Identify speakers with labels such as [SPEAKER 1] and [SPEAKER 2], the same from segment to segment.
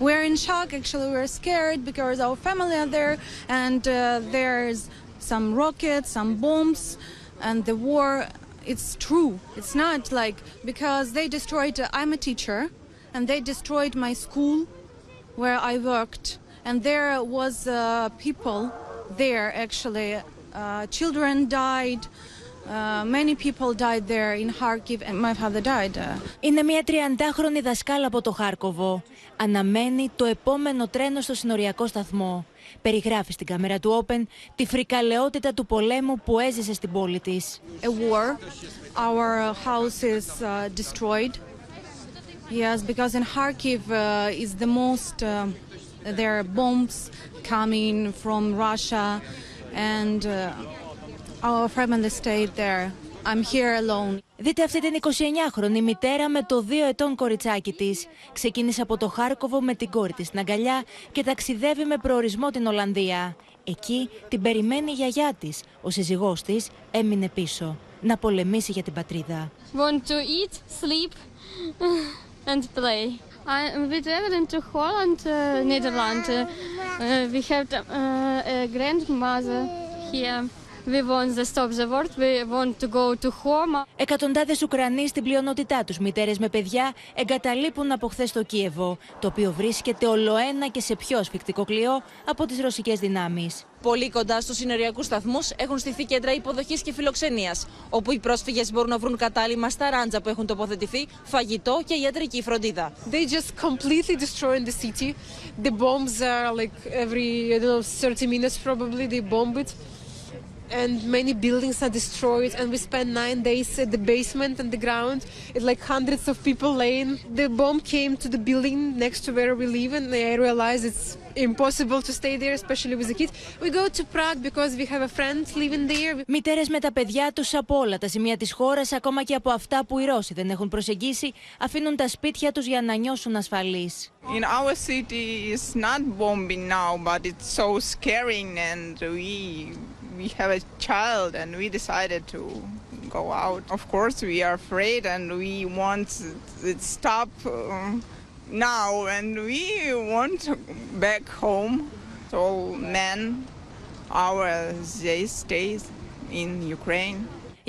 [SPEAKER 1] We're in shock, actually. We're scared because our family are there, and there's some rockets, some bombs, and the war, it's true. It's not like, because they destroyed, I'm a teacher, and they destroyed my school where I worked, and there was people there, actually. Children died. Many people died there in Kharkiv, and my father died.
[SPEAKER 2] Είναι μια 30χρονη δασκάλα από το Χάρκοβο. Αναμένει το επόμενο τρένο στο συνοριακό σταθμό. Περιγράφει στην κάμερα του Open τη φρικαλαιότητα του πολέμου που έζησε στην πόλη της.
[SPEAKER 1] A war. Our house is destroyed. Yes, because in Kharkiv is the most. There are bombs coming from Russia, and our family stayed there. I'm here alone.
[SPEAKER 2] Δείτε αυτή την 29χρονη μητέρα με το 2 ετών κοριτσάκι της. Ξεκίνησε από το Χάρκοβο με την κόρη της στην αγκαλιά και ταξιδεύει με προορισμό την Ολλανδία. Εκεί την περιμένει η γιαγιά της. Ο σύζυγός της έμεινε πίσω να πολεμήσει για την πατρίδα.
[SPEAKER 3] Want to eat, sleep and play. We traveled to Holland, Netherlands. We have a grandmother here. We want to stop the war. We want to go to home.
[SPEAKER 2] Εκατοντάδες Ουκρανοί, στην πλειονότητά τους μητέρες με παιδιά, εγκαταλείπουν από χθες το Κίεβο, το οποίο βρίσκεται ολοένα και σε πιο ασφικτικό κλειό από τις ρωσικές δυνάμεις.
[SPEAKER 4] Πολύ κοντά στους συνοριακούς σταθμούς έχουν στηθεί κέντρα υποδοχής και φιλοξενίας, όπου οι πρόσφυγες μπορούν να βρουν κατάλημα στα ράντζα που έχουν τοποθετηθεί, φαγητό και ιατρική φροντίδα.
[SPEAKER 5] They just completely destroyed the city. The bombs are like every 30 minutes probably they bomb it. And many buildings are destroyed, and we spent 9 days at the basement and the ground. It's like hundreds of people laying. The bomb came to the building next to where we live, and I realized it's impossible to stay there, especially with the kids. We go to Prague because we have a friend living there.
[SPEAKER 2] Μητέρες με τα παιδιά τους από όλα τα σημεία της χώρας, ακόμα και από αυτά που οι Ρώσοι δεν έχουν προσεγγίσει, αφήνουν τα σπίτια τους για να νιώσουν ασφαλείς.
[SPEAKER 6] In our city it's not bombing now, but it's so scaring, and we have a child and we decided to go out. Of course we are afraid and we want it stop now, and we want back home. So men, they stay in Ukraine.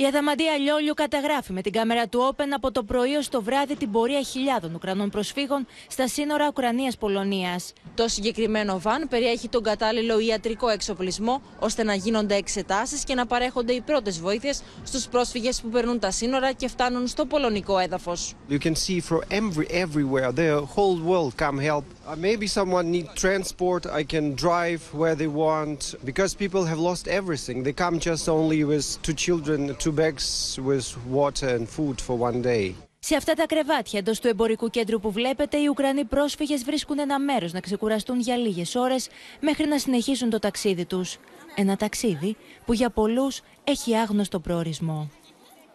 [SPEAKER 2] Η Αδαμαντία Λιόλιου καταγράφει με την κάμερα του Open από το πρωί ως το βράδυ την πορεία χιλιάδων Ουκρανών προσφύγων στα σύνορα Ουκρανίας-Πολωνίας.
[SPEAKER 4] Το συγκεκριμένο βαν περιέχει τον κατάλληλο ιατρικό εξοπλισμό, ώστε να γίνονται εξετάσεις και να παρέχονται οι πρώτες βοήθειες στους πρόσφυγες που περνούν τα σύνορα και φτάνουν στο πολωνικό έδαφος.
[SPEAKER 7] You can see from everywhere the whole world come help. Maybe someone need transport. I can drive where they want, because people have lost everything. They come just only with 2 children, 2 bags with water and food for 1 day.
[SPEAKER 2] Σε αυτά τα κρεβάτια εντός του εμπορικού κέντρου που βλέπετε, οι Ουκρανοί πρόσφυγες βρίσκουν ένα μέρος να ξεκουραστούν για λίγες ώρες μέχρι να συνεχίσουν το ταξίδι τους. Ένα ταξίδι που για πολλούς έχει άγνωστο προορισμό.